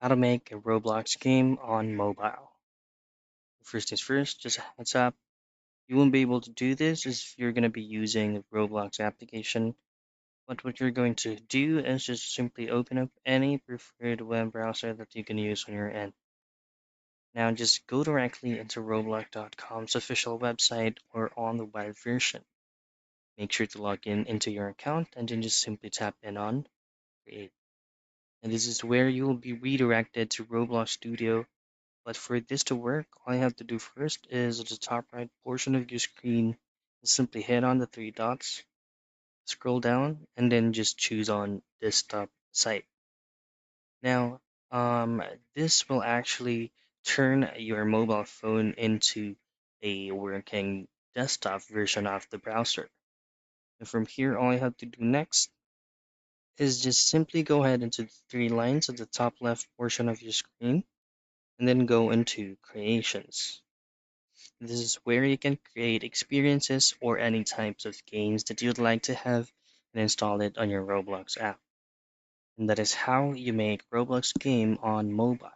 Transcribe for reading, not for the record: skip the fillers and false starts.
How to make a Roblox game on mobile. First things first, just a heads up, you won't be able to do this if you're going to be using the Roblox application. But what you're going to do is just simply open up any preferred web browser that you can use on your end. Now just go directly into Roblox.com's official website or on the web version. Make sure to log in into your account and then just simply tap in on Create. And this is where you will be redirected to Roblox Studio. But for this to work, all you have to do first is at the top right portion of your screen, simply hit on the three dots, scroll down, and then just choose on desktop site. Now, this will actually turn your mobile phone into a working desktop version of the browser. And from here, all you have to do next is just simply go ahead into the three lines at the top left portion of your screen, and then go into Creations. This is where you can create experiences or any types of games that you'd like to have and install it on your Roblox app. And that is how you make Roblox game on mobile.